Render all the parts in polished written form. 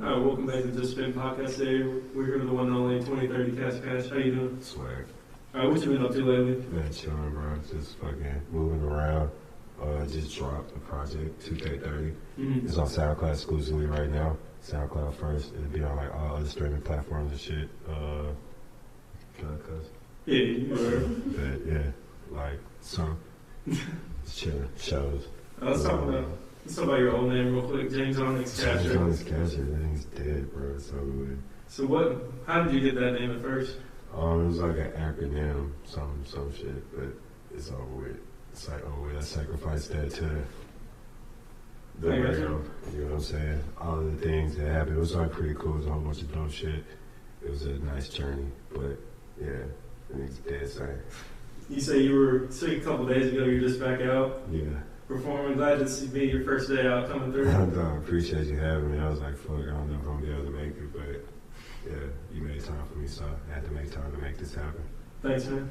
Welcome back to Just Spittin Podcast today. We're here with the one and only 2030 Cash. How you doing? Swag. What you been up to lately? Man, chilling, bro. Just fucking moving around. Just dropped a project, 2K30. It's on SoundCloud exclusively right now. SoundCloud first. It'll be on like all other streaming platforms and shit. Can I cuss? Yeah, you were. But yeah, like some chilling shows. Let's talk about your own name real quick. James Onyx Casher. James Onyx Casher, that thing's dead, bro. It's over with. So how did you get that name at first? It was like an acronym, some shit, but it's over with. It's like over with. I sacrificed that to the radio, you know what I'm saying? All of the things that happened. It was like pretty cool. It was a whole bunch of dope shit. It was a nice journey, but yeah, it's dead same. You say you were sick a couple days ago. You're just back out. Yeah. Performing. Glad to be your first day out coming through. I appreciate you having me. I was like, fuck, I don't know if I'm gonna be able to make it, but yeah, you made time for me, so I had to make time to make this happen. Thanks, man.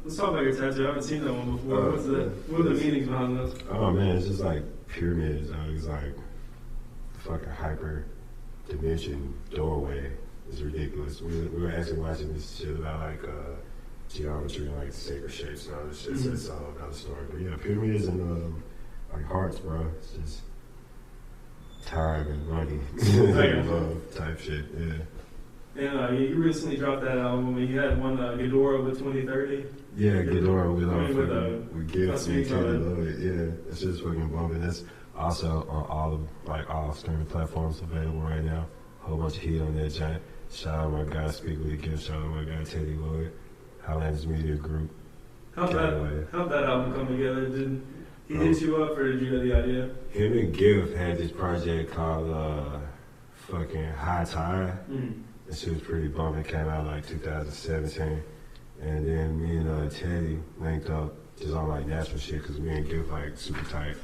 Let's talk about your tattoo. I haven't seen that one before. What are the meanings behind this? Oh man, it's just like pyramids. It's like fucking hyper dimension doorway. It's ridiculous. We were actually watching this shit about like geometry and like sacred shapes and all this shit. So it's all about the story. But yeah, pyramids and like hearts, bro. It's just time and money and love type shit. Yeah. And you recently dropped that album. You had one Ghidorah with 2030. Yeah, Ghidorah with Gifts and Kelly Lloyd. Yeah, it's just fucking bumping. That's also on all streaming platforms available right now. Whole bunch of heat on that giant. Shout out my guy Speak with a Gift. Shout out my guy Teddy Lloyd. Highlanders Media Group. How'd that album come together? Did he hit you up, or did you have the idea? Him and Gift had this project called fucking High Tide. That shit was pretty bumping. It came out like 2017. And then me and Teddy linked up just on like natural shit because me and Gift like super tight.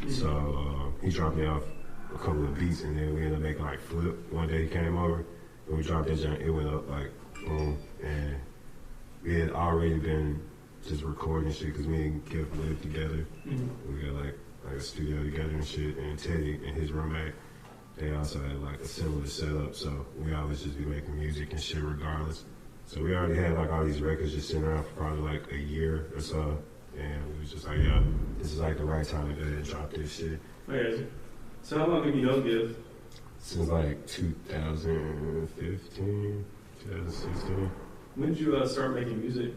So he dropped me off a couple of beats and then we ended up making like Flip. One day he came over and we dropped that joint. It went up like boom. And we had already been just recording shit because me and Gift lived together. We got like a studio together and shit. And Teddy and his roommate, they also had like a similar setup, so we always just be making music and shit regardless. So we already had like all these records just sitting around for probably like a year or so, and we was just like, yeah, this is like the right time to go ahead and drop this shit. Okay. So how long have you known Gift? Since like 2015, 2016. When did you start making music?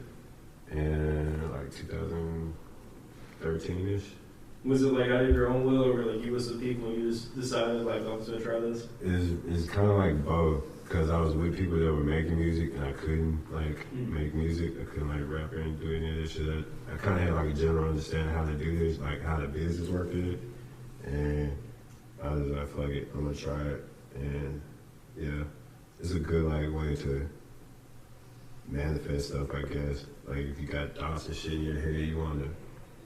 And like 2013-ish. Was it like out of your own will, or like you listened to people and you just decided like, I'm just gonna try this? It's kind of like both, because I was with people that were making music and I couldn't like make music. I couldn't like rap and do any of this shit. I kind of had like a general understanding how to do this, like how the business worked in it. And I was like, fuck it, I'm gonna try it. And yeah, it's a good like way to manifest stuff, I guess. Like if you got thoughts and shit in your head, you want to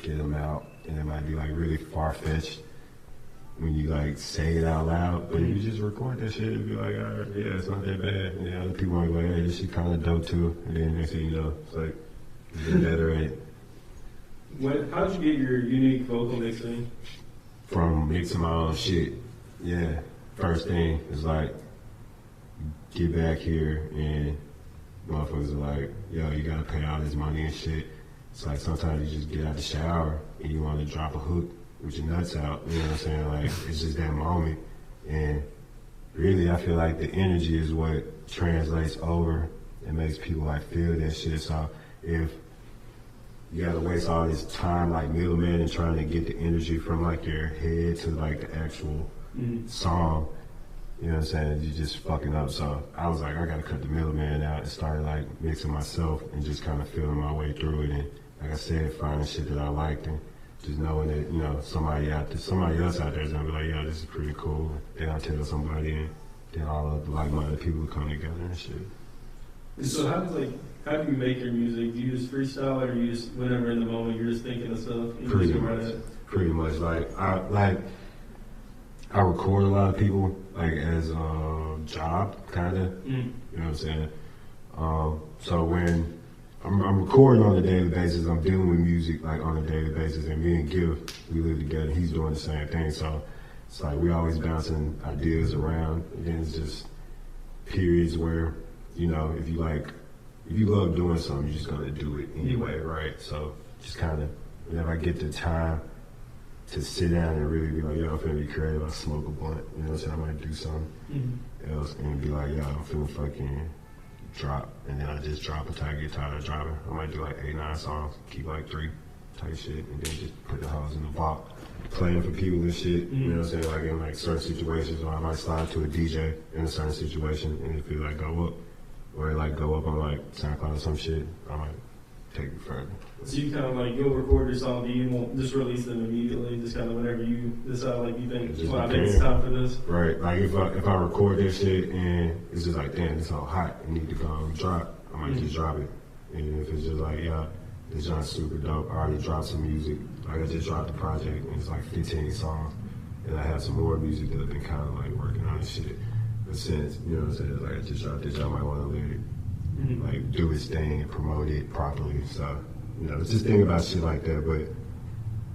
get them out, and it might be like really far-fetched when you like say it out loud, but if you just record that shit, it'd be like, all right, yeah, it's not that bad. And other people might be like, hey, this shit kind of dope too. And then next thing you know, it's like, you get better at it. How did you get your unique vocal mixing? From mixing my own shit. Yeah. First thing is like, get back here and motherfuckers are like, yo, you gotta pay all this money and shit. It's like sometimes you just get out the shower and you want to drop a hook with your nuts out, you know what I'm saying? Like, it's just that moment. And really, I feel like the energy is what translates over and makes people like feel that shit. So if you gotta waste all this time like middleman and trying to get the energy from like your head to like the actual song, you know what I'm saying? You're just fucking up. So I was like, I gotta cut the middleman out and started like mixing myself and just kind of feeling my way through it. And like I said, finding shit that I liked and just knowing that, you know, somebody else out there is gonna be like, yeah, this is pretty cool. Then I'll tell somebody and then all of the like-minded people will come together and shit. So how do you make your music? Do you just freestyle, or you just whenever in the moment you're just thinking of stuff? Pretty much. Like I record a lot of people like as a job, kind of. You know what I'm saying? So when I'm recording on a daily basis, I'm dealing with music like on a daily basis, and me and Gift, we live together. He's doing the same thing. So it's like we always bouncing ideas around, and then it's just periods where, you know, if you love doing something, you're just gonna do it anyway, right? So just kind of, whenever I get the time to sit down and really be like, yo, I'm finna be creative, I smoke a blunt, you know what I'm saying? I might do something else and be like, yo, I'm finna fucking drop, and then I just drop until I get tired of dropping. I might do like 8, 9 songs, keep like 3 type shit, and then just put the hoes in the vault, playing for people and shit, you know what I'm saying? Like in like certain situations, or I might slide to a DJ in a certain situation, and if it like go up, or it like go up on like SoundCloud or some shit, I might take it further. So you kind of like, you'll record your song, but you won't just release them immediately, just kind of whenever you decide, like you think, well, I think it's time for this. Right, like if I record this shit and it's just like, damn, it's all hot, it need to go drop, I might just drop it. And if it's just like, yeah, this joint's super dope, I already dropped some music, like I just dropped the project and it's like 15 songs, and I have some more music that I've been kind of like working on and shit. But since, you know what I'm saying, like I just dropped this, I might want to let it like do its thing and promote it properly. So, you know, it's just think about shit like that. But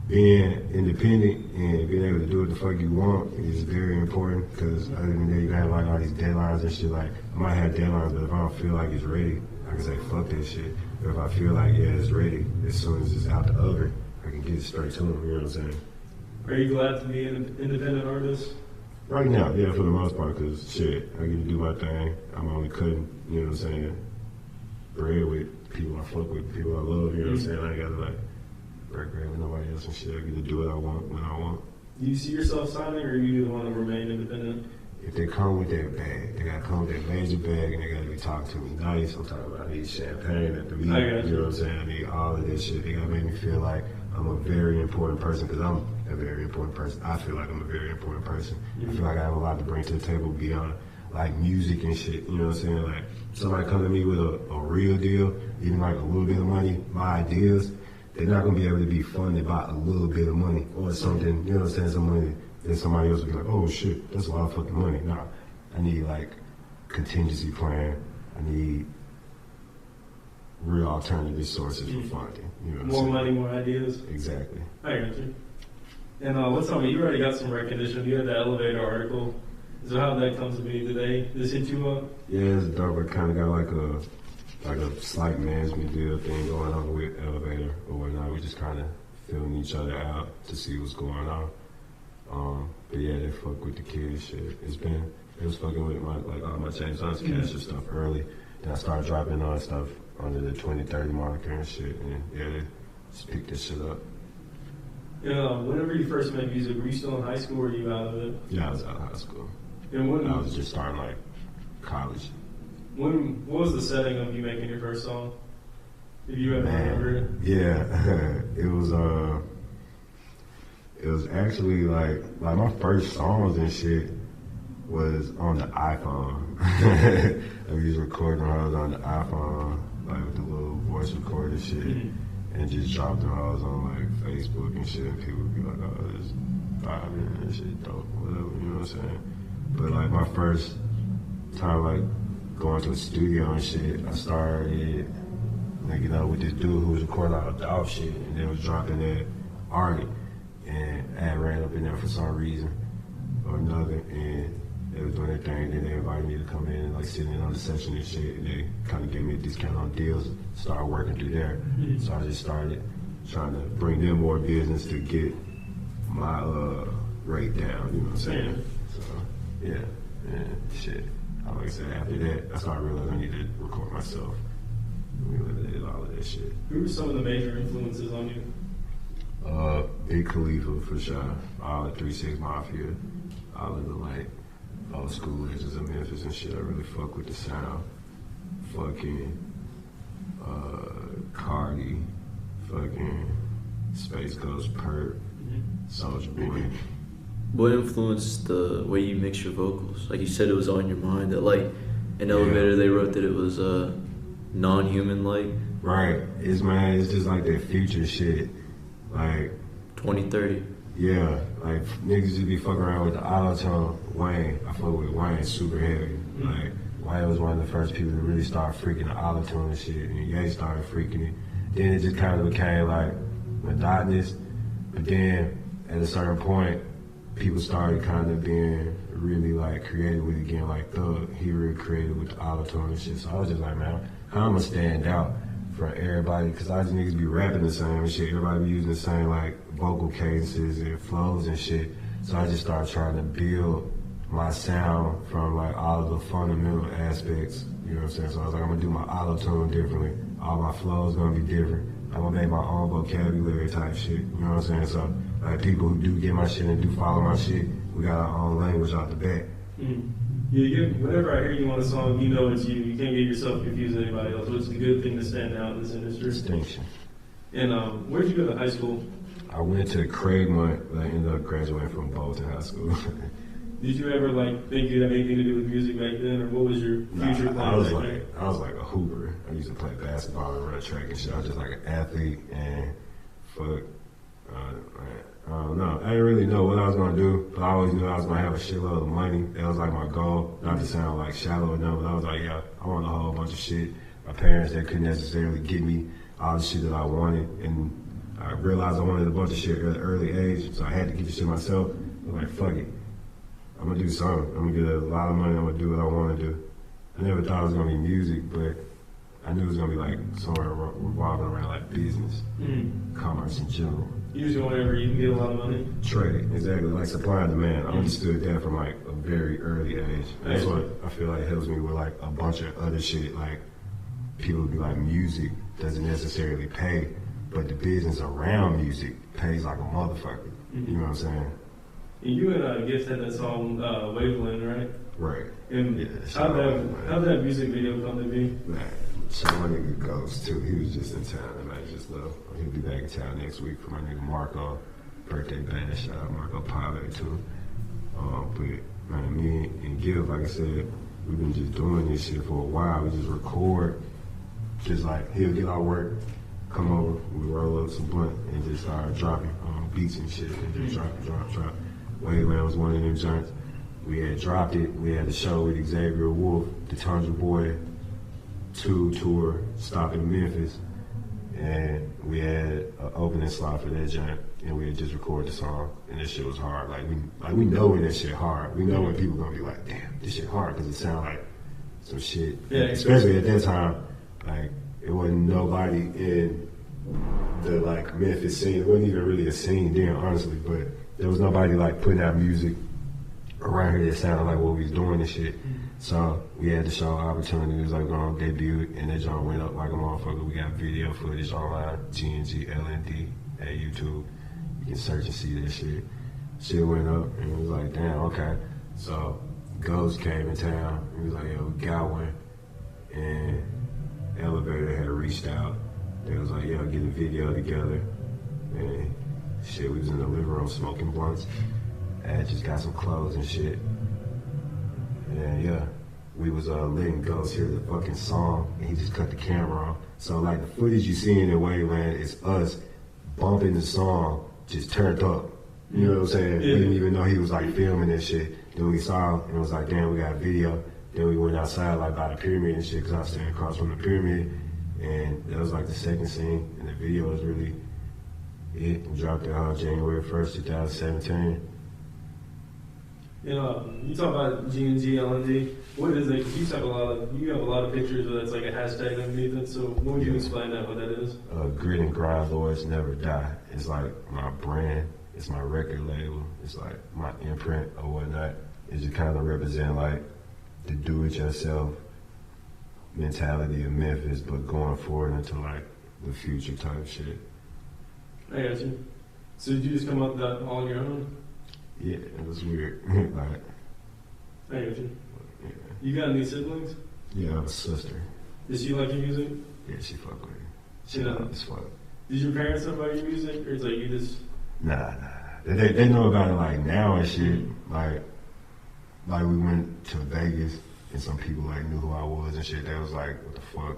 being independent and being able to do what the fuck you want is very important, because other than that, you have like all these deadlines and shit. Like, I might have deadlines, but if I don't feel like it's ready, I can say fuck that shit. But if I feel like, yeah, it's ready, as soon as it's out the oven, I can get it straight to them, you know what I'm saying? Are you glad to be an independent artist? Right now, yeah, for the most part, because shit, I get to do my thing. I'm only cutting, you know what I'm saying, bread with people I fuck with, people I love, you know what I'm saying? I ain't got to like break bread with nobody else and shit. I get to do what I want when I want. Do you see yourself signing, or you do want to remain independent? If they come with that bag, they gotta come with that major bag, and they gotta be talking to me nice. I'm talking about I need champagne at the meeting, you know what I'm saying? I need all of this shit. They gotta make me feel like I'm a very important person, because I'm a very important person. I feel like I'm a very important person. I feel like I have a lot to bring to the table beyond like music and shit, you know what I'm saying? Like, somebody come to me with a real deal, even like a little bit of money, my ideas, they're not gonna be able to be funded by a little bit of money or something, you know what I'm saying, some money. Then somebody else will be like, oh shit, that's a lot of fucking money. Nah, I need like contingency plan. I need real alternative sources for funding. You know what More I'm saying? money, more ideas. Exactly. I got you. And let's tell me, you already got some recognition. You had the elevator article. So how did that come to be? Did they just hit you up? Yeah, it's dope. I kind of got like a slight management deal thing going on with Elevator or whatnot. We just kind of filling each other out to see what's going on. But yeah, they fuck with the kids shit. It was fucking with all my James Hunt's Cash stuff early. Then I started dropping on stuff under the 2030 moniker and shit. And yeah, they just picked this shit up. Whenever you first made music, were you still in high school or were you out of it? Yeah, I was out of high school. And I was just starting like college. what was the setting of you making your first song? If you ever remember it? Yeah, it was actually like my first songs and shit was on the iPhone. I was recording when I was on the iPhone, like with the little voice recorder shit, and just dropped them. I was on like Facebook and shit, and people would be like, "Oh, this vibing and shit, dope, whatever," you know what I'm saying? But like my first time like going to a studio and shit, I started like, you know, with this dude who was recording all the dog shit, and then was dropping that Artie. And I had ran up in there for some reason or another, and they was doing their thing. Then they invited me to come in and like sit in on the session and shit. And they kind of gave me a discount on deals. Started working through there. So I just started trying to bring them more business to get my rate down. You know what I'm saying? So yeah, and shit. Like I said, after that, I started realizing I need to record myself. We eliminated all of that shit. Who were some of the major influences on you? Big Khalifa for sure. All the 3-6 Mafia, all of the like old school legends of Memphis and shit. I really fuck with the sound. Fucking Cardi, fucking Space Ghost Perp, Soulja Boy. What influenced the way you mix your vocals? Like you said, it was on your mind. That like in Elevator, they wrote that it was non-human like. Right. It's just like that future shit. Like 2030. Yeah, like niggas just be fucking around with the auto-tune. Wayne, I fuck with Wayne super heavy. Like Wayne was one of the first people to really start freaking the auto-tune and shit, and Ye started freaking it. Then it just kind of became like monotonous. But then at a certain point, people started kind of being really like creative with it again. Like Thug, he really creative with the auto-tune and shit. So I was just like, man, how I'm gonna stand out from everybody? Because all these niggas be rapping the same and shit. Everybody be using the same like vocal cadences and flows and shit. So I just started trying to build my sound from like all of the fundamental aspects. You know what I'm saying? So I was like, I'm gonna do my auto-tune differently. All my flows gonna be different. I'm gonna make my own vocabulary type shit. You know what I'm saying? So like people who do get my shit and do follow my shit, we got our own language out the back. Mm. Whenever I hear you on a song, you know it's you. You can't get yourself confused with anybody else. Which is a good thing to stand out in this industry. Distinction. And where'd you go to high school? I went to Craigmont, but I ended up graduating from Bolton High School. Did you ever like think you had anything to do with music back then, or what was your future plan? I was like a hooper. I used to play basketball and run track and shit. I was just like an athlete and fuck. I don't know. I didn't really know what I was gonna do, but I always knew I was gonna have a shitload of money. That was like my goal. Not to sound like shallow or nothing, but I was like, yeah, I want a whole bunch of shit. My parents, they couldn't necessarily get me all the shit that I wanted, and I realized I wanted a bunch of shit at an early age, so I had to get the shit myself. I was like, fuck it. I'm gonna do something. I'm gonna get a lot of money. I'm gonna do what I want to do. I never thought it was gonna be music, but I knew it was gonna be like somewhere revolving around like business, commerce in general. You just whenever you can get a lot of money. Trade, exactly, like supply and demand. I understood that from like a very early age. That's what I feel like helps me with like a bunch of other shit. Like people would be like, music doesn't necessarily pay, but the business around music pays like a motherfucker. You know what I'm saying? And you and Gift had that song Waveland, right? Right. And yeah, how'd that music video come to be? Man, shout out my nigga Ghost too. He was just in town and I just love. He'll be back in town next week for my nigga Marco birthday bash. Shout out Marco Pave too. But man, me and Gift, like I said, we've been just doing this shit for a while. We just record, just like he'll get our work, come over, we roll up some blunt and just start dropping beats and shit and just drop. Waveland was one of them joints. We had dropped it. We had the show with Xavier Wolf, the Tundra Boy 2 tour, stop in Memphis, and we had an opening slot for that joint, and we had just recorded the song, and this shit was hard. We know when that shit hard. We know when people gonna be like, damn, this shit hard, because it sound like some shit. Yeah, especially at that time, like it wasn't nobody in the like Memphis scene. It wasn't even really a scene then, honestly, but there was nobody like putting out music around here that sounded like what we was doing and shit. So we had the show opportunity. It was like gonna debut, and that joint went up like a motherfucker. We got video footage online, GNG LND at YouTube. You can search and see that shit. Shit went up, and it was like, damn, okay. So Ghost came in town. He was like, yo, we got one, and Elevator had reached out. They was like, yo, get a video together, and shit, we was in the living room smoking blunts. I had just got some clothes and shit. And yeah, we was letting Ghost hear the fucking song, and he just cut the camera off. So like the footage you see in the Waveland is us bumping the song, just turned up. You know what I'm saying? Yeah. We didn't even know he was like filming that shit. Then we saw him, and it was like, damn, we got a video. Then we went outside like by the pyramid and shit, cause I was standing across from the pyramid. And that was like the second scene, and the video was really it. We dropped it on January 1st, 2017. You know, you talk about GNG, LND. What is it? 'Cause you have a lot of pictures where that's like a hashtag underneath it. So when would you explain that, what that is? Grit and grind, Lords never die. It's like my brand. It's my record label. It's like my imprint or whatnot. It just kind of represent like the do-it-yourself mentality of Memphis, but going forward into like the future type shit. I got you. So did you just come up with that all on your own? Yeah, it was weird. Like, I got you. yeah. You got any siblings? Yeah, I have a sister. Does she like your music? Yeah, she fuck with it. She Yeah. loud as fuck. Did your parents know about your music, or it's like you just? Nah. They know about it like now and shit. Like we went to Vegas and some people like knew who I was and shit. They was like, what the fuck?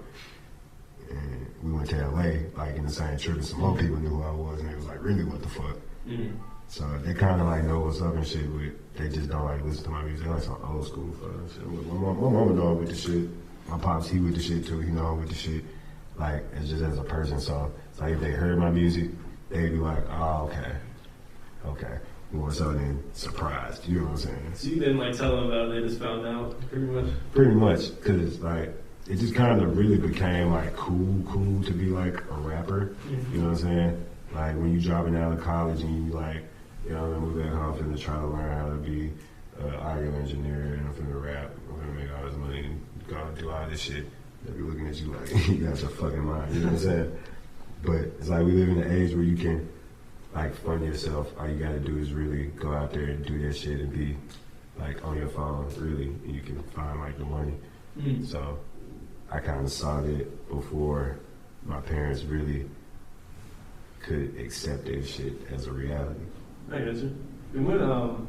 And we went to LA like in the same trip, and some more people knew who I was, and they was like, really, what the fuck? Mm. So they kind of like know what's up and shit, but they just don't like listen to my music. They like some old school fuck shit. My mama know I'm with the shit. My pops, he with the shit too. He know I'm with the shit. Like, it's just as a person. So it's like if they heard my music, they'd be like, oh, okay. more so than surprised. You know what I'm saying? So you didn't like tell them about it, they just found out pretty much? Pretty much, because like it just kind of really became like cool to be like a rapper. Mm-hmm. You know what I'm saying? Like when you dropping out of college and you like, you know, I'm move back home finna try to learn how to be an audio engineer and I'm finna rap, I'm finna make all this money and go do all this shit. They'll be looking at you like, you got your fucking mind, you know what I'm saying? But it's like we live in an age where you can like fund yourself. All you gotta do is really go out there and do that shit and be like on your phone, really, and you can find like the money. Mm. So I kind of saw that before my parents really could accept that shit as a reality. I got you. And when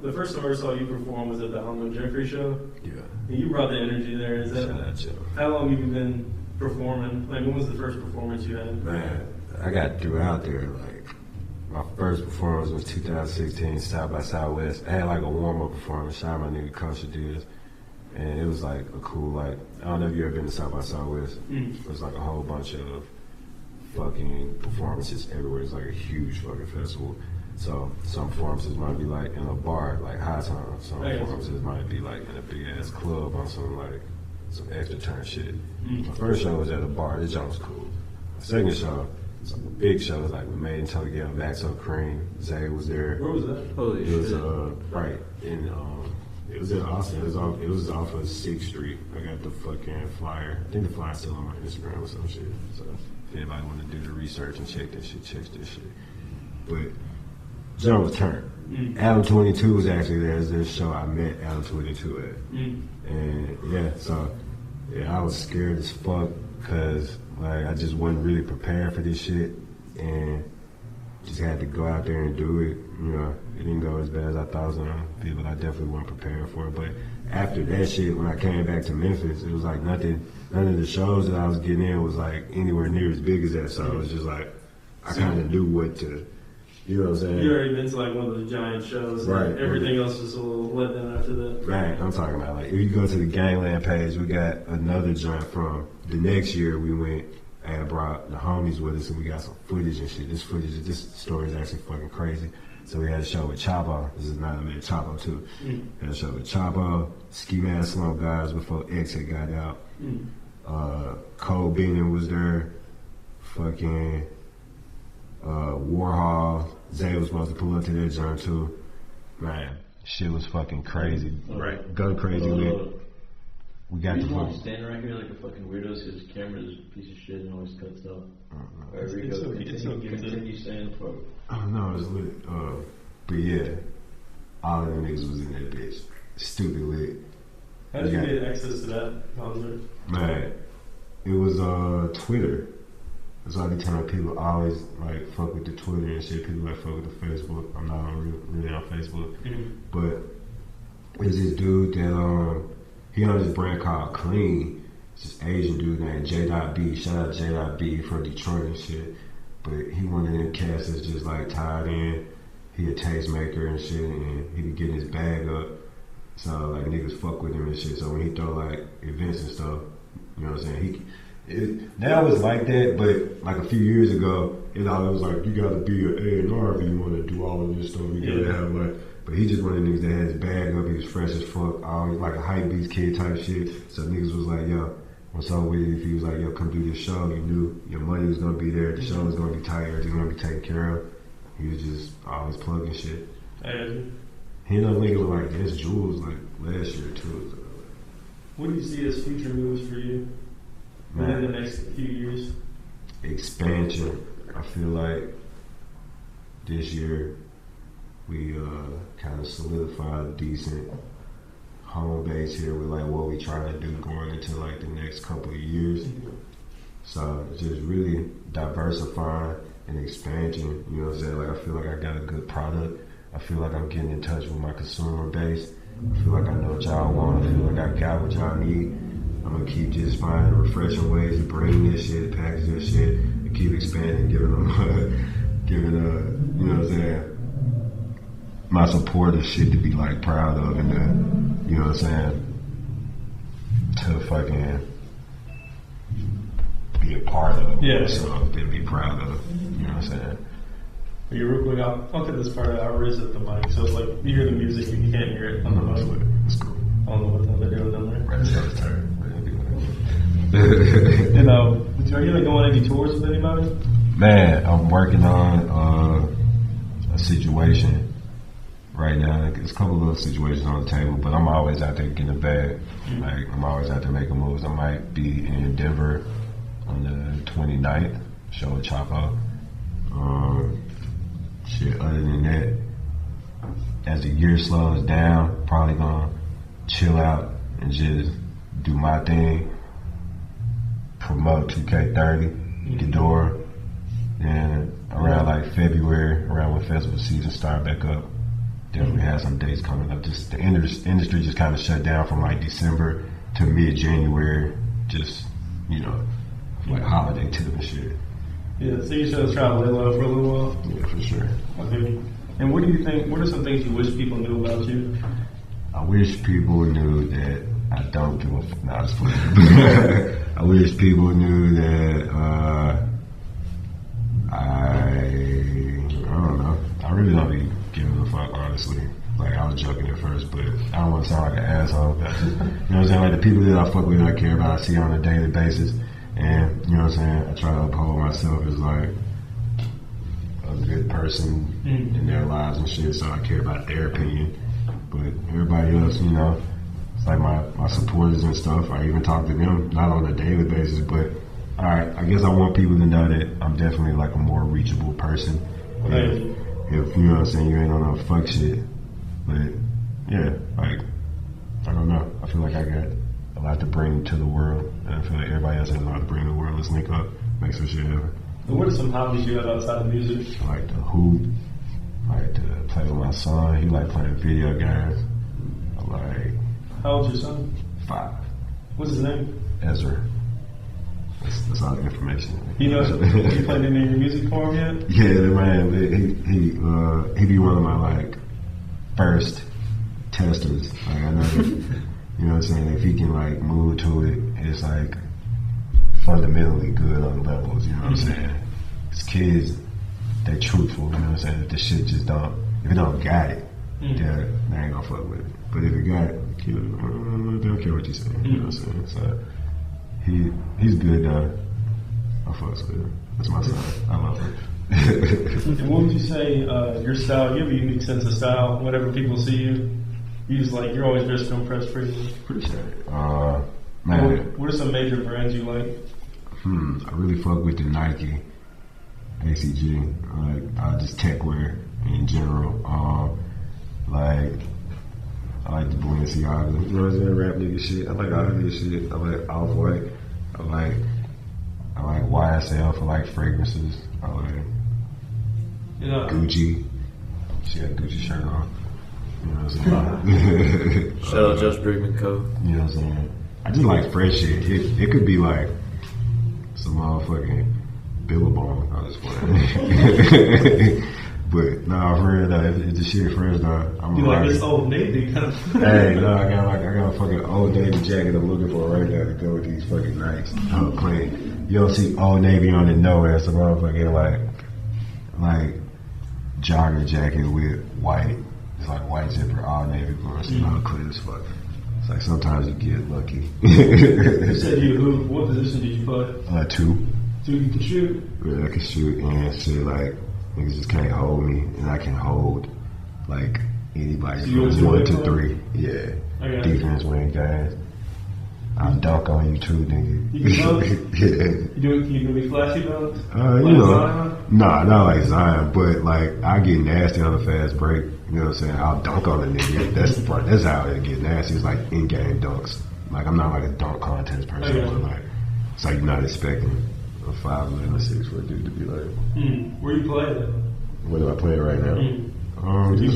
the first time I saw you perform was at the Almo Jeffrey show. Yeah. And you brought the energy there. Is that Shout out, Joe. how long have you been performing? Like when was the first performance you had? Man, I got throughout there. Like my first performance was 2016 South by Southwest. I had like a warm up performance. Shout out my nigga Coach Diaz. And it was like a cool, like, I don't know if you ever been to South by Southwest. It was like a whole bunch of fucking performances everywhere. It's like a huge fucking festival. So some performances might be like in a bar, like High Time. Some performances might be like in a big ass club on some like some extra turn shit. My first show was at a bar. This joint was cool. My second show was like a big show. It was like we made in Tokyo, Vaxo Cream. Zay was there. Where was that? Holy It was shit. right in it was in Austin. It was off of 6th Street. I got the fucking flyer. I think the flyer's still on my Instagram or some shit. So if anybody want to do the research and check that shit, check this shit. But John was turned. Adam 22 was actually there as this show I met Adam 22 at. And yeah, so yeah, I was scared as fuck because like I just wasn't really prepared for this shit and just had to go out there and do it. You know, it didn't go as bad as I thought it was gonna be, but I definitely wasn't prepared for it. But after that shit, when I came back to Memphis, it was like none of the shows that I was getting in was like anywhere near as big as that. So it was just like I kind of knew what to, you know what I'm saying? You already been to like one of those giant shows. Right. And everything else was a little let down after that. Right, I'm talking about like if you go to the Gangland page, we got another joint from the next year we went and brought the homies with us and we got some footage and shit. This story is actually fucking crazy. So we had a show with Chapo. This is not a minute, Chapo too. Had a show with Chapo, Ski Mask Slump Guys before X had got out. Cole Beenan was there. Fucking Warhol. Zay was supposed to pull up to that joint too. Man, shit was fucking crazy. Right. Go crazy lit. We got the fucking. Standing right here like a fucking weirdo because his camera is a piece of shit and always cuts out. Wherever you go, continue staying apart. Oh no, it's lit. But yeah, all of them niggas was in that bitch. Stupid lit. How did you get access to that concert? Man, it was Twitter. That's why I be telling people always like fuck with the Twitter and shit. People like fuck with the Facebook. I'm not really on Facebook, but there's this dude that he on this brand called Clean. It's this Asian dude named J.B. Shout out J.B. from Detroit and shit. But he one of them cats that's just like tied in. He a tastemaker and shit, and he be getting his bag up. So like niggas fuck with him and shit. So when he throw like events and stuff, you know what I'm saying? Now it's like that, but like a few years ago, it always was like you gotta be an A&R if you want to do all of this stuff. You gotta have like. But he just one of the niggas that had his bag up. He was fresh as fuck. Always like a hype beast kid type shit. So niggas was like, yo, what's up with it? If he was like, yo, come do this show, you knew your money was gonna be there. The show was gonna be tight. Everything's gonna be taken care of. He was just always plugging shit. He ended up linking with like this Jules like last year too. What do you see as future moves for you in the next few years? Expansion. I feel like this year we kind of solidified a decent home base here with like what we trying to do going into like the next couple of years. So just really diversifying and expansion, you know what I'm saying? Like I feel like I got a good product. I feel like I'm getting in touch with my consumer base. I feel like I know what y'all want. I feel like I got what y'all need. I'm gonna keep just finding refreshing ways to bring this shit, package this shit, and keep expanding, giving them, you know what I'm saying? My supporters shit to be like proud of and you know what I'm saying, to fucking be a part of. Yeah. So to be proud of, you know what I'm saying. Are you real quick? I'll cut this part out. I'll raise up the mic. So it's like you hear the music, but you can't hear it on the mic. It's cool. I don't know what the hell they're doing down there. Right, so it's turn. And are you like going on any tours with anybody? Man, I'm working on a situation right now. There's a couple of little situations on the table, but I'm always out there getting a bag. Like, I'm always out there making moves. I might be in Denver on the 29th, show a chop up. Other than that, as the year slows down, probably gonna chill out and just do my thing, promote 2K30, Ghidorah, and around like February, around when festival season start back up, definitely have some dates coming up. Just the industry just kind of shut down from like December to mid-January, just, like holiday tip and shit. Yeah, so you should travel for a little while. Yeah, for sure. Okay. And what do you think? What are some things you wish people knew about you? I wish people knew that I don't give a fuck. Nah, I'm just playing. I wish people knew that I don't know. I really don't be giving a fuck, honestly. Like, I was joking at first, but I don't want to sound like an asshole. You know what I'm saying? Like, the people that I fuck with, I care about, I see on a daily basis. And, you know what I'm saying, I try to uphold myself as, like, a good person in their lives and shit, so I care about their opinion. But everybody else, it's like my supporters and stuff, I even talk to them, not on a daily basis, but, alright, I guess I want people to know that I'm definitely, like, a more reachable person. If you know what I'm saying, you ain't on no fuck shit. But, yeah, like, I don't know. I feel like I got a lot to bring to the world, and I feel like everybody else has a lot to bring to the world. Let's link up, make some shit happen. And what are some hobbies you have outside of music? I like to hoop. I like to play with my son. He like playing video games. I like... How old's your son? 5. What's his name? Ezra. That's all the information. You played any of your music for him yet? Yeah, man. He be one of my like first testers. Like, I know that, you know what I'm saying, if he can like move to it, it's like fundamentally good on levels, you know what I'm saying? It's kids, they truthful, you know what I'm saying? If the shit just don't, if it don't got it, they ain't gonna fuck with it. But if it got it, they don't care what you say, you know what I'm saying? So he's good though. I fucks with him. That's my son. I love him. And what would you say, your style, you have a unique sense of style, whenever people see you, you're always dressed to impress pretty. Appreciate it. Man. What are some major brands you like? I really fuck with the Nike, ACG, just tech wear in general. I like the Balenciaga, you know what I'm saying, rap nigga shit. I like all of this shit. I like Off-White. I like YSL for like fragrances. I like Gucci. She had a Gucci shirt on. You know what I'm saying? Shout out Just Spittin Co. You know what I'm saying? I just like fresh shit. It could be like some motherfucking Billabong. I was playing. But nah, for real though, if the shit fresh though, I'm you like this Old Navy kind of. Hey, no, I got a fucking Old Navy jacket I'm looking for right now to go with these fucking Nikes. Oh, clean. You don't see Old Navy on it nowhere. It's a motherfucking like jogger jacket with white. It's like white zipper, all navy blue. It's all clean as fuck. It's like sometimes you get lucky. You said what position did you play? 2. 2, you can shoot? Yeah, I can shoot and shit, like, niggas just can't hold me, and I can hold, like, anybody from 1 to 3. Yeah. Defense, wing, guys. I'll dunk on you too, nigga. You can dunk? Yeah. Can you be flashy though? Zion? Nah, not like Zion, but like I get nasty on a fast break. You know what I'm saying? I'll dunk on a nigga. That's the part. That's how it get nasty. It's like in-game dunks. Like I'm not like a dunk contest person, but like it's like you're not expecting a 5'11" or 6'4" dude to be like. Where you play at? Where do I play right now? You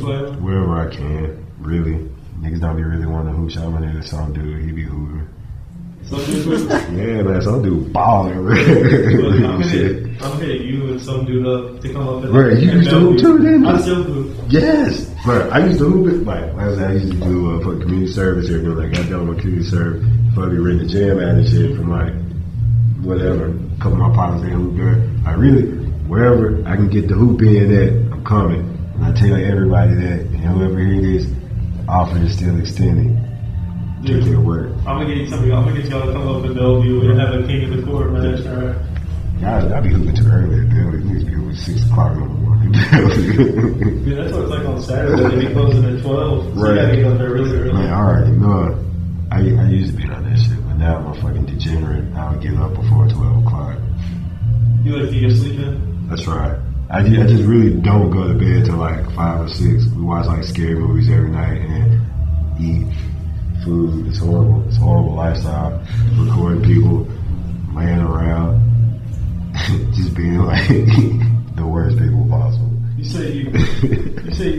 play? Wherever I can. Really, niggas don't be really wanting to hoop shot. My nigga, some dude, he be hooping. Yeah, man, some dude balling. I'm hitting you and some dude up to come up and right, you used to hoop too, didn't you? I still hoop. Yes, but I used to hoop it. Like I used to do for community service here. Like I done my community service, probably read the jam out and shit from like whatever. A couple of my partners they hoop there. I really wherever I can get the hoop in at, I'm coming. And I tell everybody that, and whoever hear this, offer is still extended. Do their work. I'm gonna get you something. I'm gonna get y'all to come up to Bellevue and have a king of the court match. All right. Y'all be hooping too early at Bellevue. Niggas be hooping 6 o'clock in the morning. Yeah, that's what it's like on Saturday. They be closing at 12. So you gotta get up there really early. Man, I already know. I used to be on that shit, but now I'm a fucking degenerate. I would get up before 12 o'clock. You like to get sleep in? That's right. I just really don't go to bed till like 5 or 6. We watch like scary movies every night and eat food. It's horrible. It's a horrible lifestyle. Recording people, laying around, just being like the worst people possible. You say you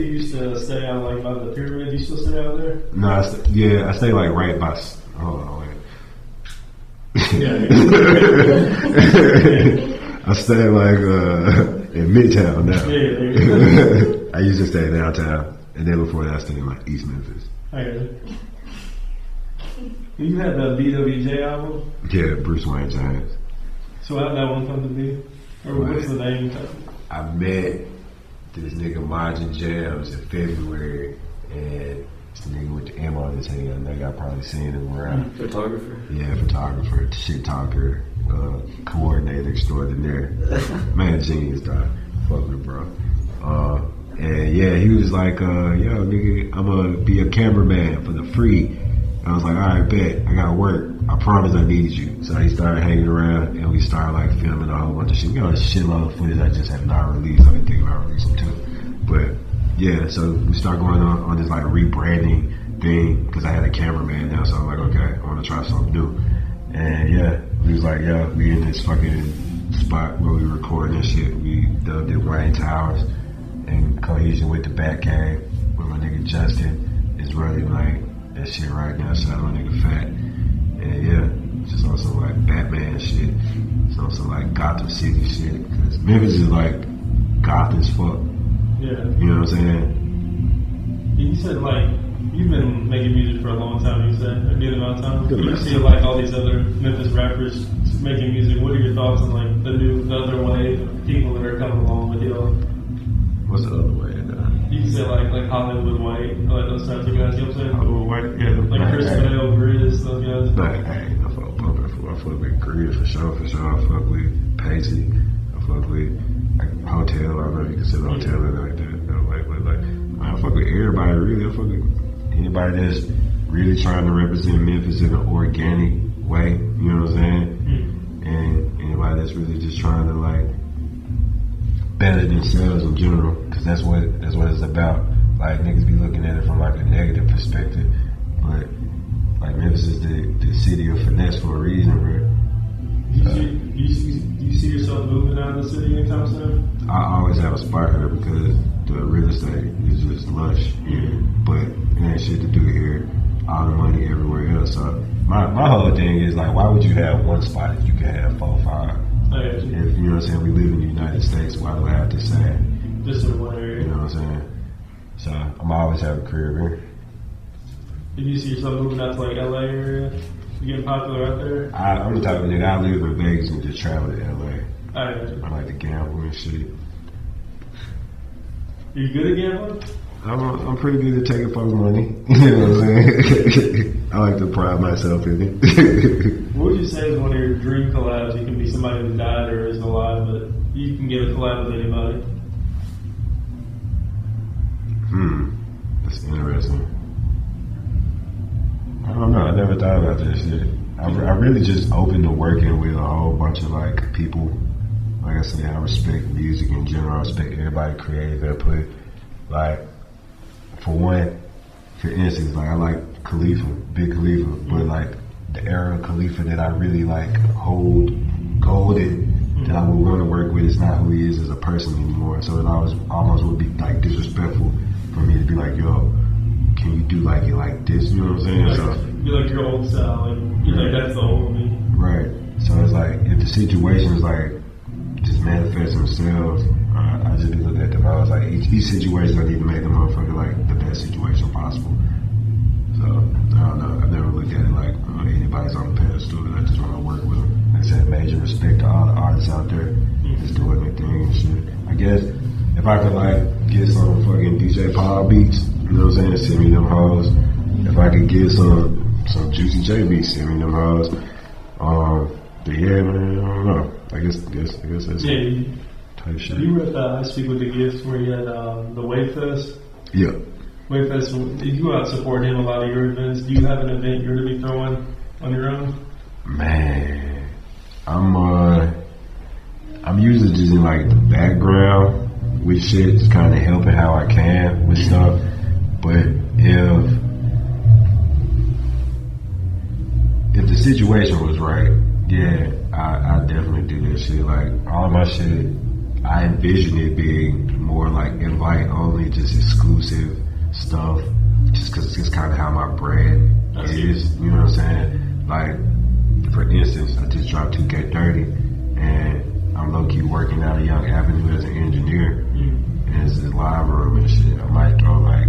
used to stay out like by the pyramid. You still stay out there? No, I stay like right by. Hold on, wait. Yeah. I stay like in Midtown now. Yeah. I used to stay downtown, and then before that, I stayed in like East Memphis. I got it. You had the BWJ album? Yeah, Bruce Wayne James. So how'd that one come to be? Or what's the name? I met this nigga Margin Jams in February, and this nigga with the M on his hand. Nigga, I probably seen him around. Photographer? Yeah, photographer, shit talker, coordinator extraordinaire. Man, genius, dog. Fuck with bro. And yeah, he was like, yo, nigga, I'm gonna be a cameraman for the free. I was like, all right, bet. I got work. I promise I needed you. So he started hanging around, and we started like filming a whole bunch of shit. We got a shitload of footage I just have not released. I didn't think about releasing too. But yeah, so we started going on this like rebranding thing because I had a cameraman now. So I'm like, okay, I want to try something new. And yeah, we was like, yeah, we in this fucking spot where we record this shit. We dubbed it Wayne Towers, and Cohesion with the back game where my nigga Justin is running like that shit right now. Shout out my nigga Fat. And yeah, it's just also like Batman shit. It's also like Gotham City shit. Cause Memphis is like goth as fuck. Yeah. You know what I'm saying? You said like you've been making music for a long time. You said a good amount of time. Good You amount. see like all these other Memphis rappers making music. What are your thoughts on like the other wave of people that are coming along with y'all? What's the other way? You can say like Hollywood White, like those types of guys. You know what I'm saying? Hollywood White, yeah. Like Chris Bell, Grizz, those guys. But hey, I fuck with Grizz for sure. I fuck with Pacey. I fuck with like Hotel. I don't know if you consider Hotel like that. Like I fuck with everybody really. I fuck with anybody that's really trying to represent Memphis in an organic way. You know what I'm saying? And anybody that's really just trying to like better themselves in general, because that's what it's about. Like niggas be looking at it from like a negative perspective, but like Memphis is the city of finesse for a reason, bro. Do you see yourself moving out of the city anytime soon? I always have a spot here because the real estate is just lush here, but it ain't shit to do here. All the money everywhere else. So my whole thing is like, why would you have one spot if you can have 4 or 5? If you know what I'm saying, we live in the United States, why do I have to say? Just in one area. You know what I'm saying? So I'm always have a career here. Do you see yourself moving out to like LA area? You getting popular out there? I'm the type of nigga, I live in Vegas and just travel to LA. I like to gamble and shit. You good at gambling? I'm pretty good at taking folks' money. You know what I'm saying? I like to pride myself in it. What would you say is one of your dream collabs? You can be somebody who died or is alive, but you can get a collab with anybody. That's interesting. I don't know. I never thought about that shit. I really just open to working with a whole bunch of like people. Like I said, I respect music in general. I respect everybody creative input. Like, for instance, like I like Khalifa, Big Khalifa, but like the era of Khalifa that I really like hold golden, that I would want to work with is not who he is as a person anymore. So it almost would be like disrespectful for me to be like, yo, can you do like it like this? You know what I'm saying? So be like your old style, like you're like that's the old me. Right. So it's like if the situations like just manifest themselves, I just be looking at them. I was like, each situation I need to make the motherfucker like the best situation possible. So I don't know. I've never looked at it like anybody's on the pedestal and I just want to work with them. Like I said, major respect to all the artists out there just doing their thing and shit. I could like get some fucking DJ Paul beats, you know what I'm saying? Send me them hoes. If I could get some Juicy J beats, send me them hoes. But yeah, man, I don't know. I guess that's type shit. You were at the High Speak with the Gifts where you had the Wave Fest. Yeah. Wave Fest. You go out support him a lot of your events. Do you have an event you're going to be throwing on your own? Man, I'm usually just in like the background with shit, just kind of helping how I can with stuff. But if the situation was right, yeah, I definitely do that shit. Like all of my shit, I envision it being more like invite only, just exclusive stuff. Just because it's just kind of how my brand is. You know what I'm saying? Like for instance, I just dropped 2K 30, and I'm low key working out a Young Avenue as an engineer, and it's a live room and shit. I might throw like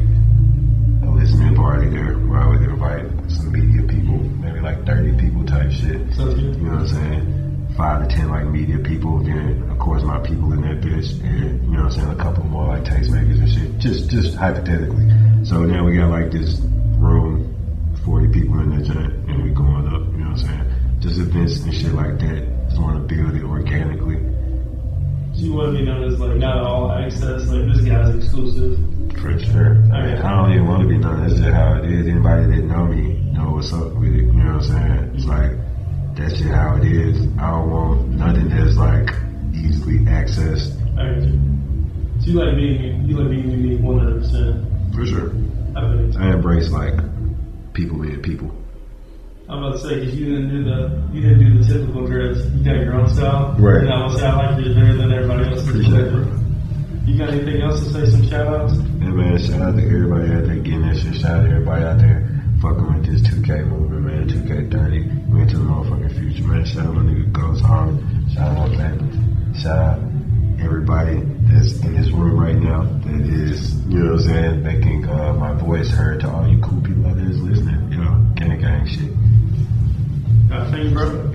a listening party there where I would invite some media people, maybe like 30 people type shit. Sounds good. You know what I'm saying? 5 to 10 like media people, then of course my people in that bitch, and you know what I'm saying, a couple more like tastemakers and shit. Just hypothetically. So now we got like this room, 40 people in that joint, and we going up, you know what I'm saying? Just events and shit like that. Just want to build it organically. So you want to be known as like not all access, like this guy's exclusive. For sure. I mean, I don't even want to be known. That's just how it is. Anybody that know me know what's up with it. You know what I'm saying? It's like, that's just how it is. I don't want nothing that's like easily accessed. I got you. So you like being unique 100%. For sure. I embrace like people being people. I'm about to say, because you didn't do the typical dress. You got your own style. Right. And I will say I like yours better than everybody else. Appreciate it. You got anything else to say? Some shout outs? Yeah, man, shout out to everybody out there getting that shit. Shout out to everybody out there fucking with this 2K movement, man. 2K 30. We into the motherfucking future, man. Shout out my nigga Ghost Harmon. Shout out my family. Shout out everybody that's in this room right now that is, you know what I'm saying, making my voice heard to all you cool people out there that's listening. You know, gang shit. Thank you, bro.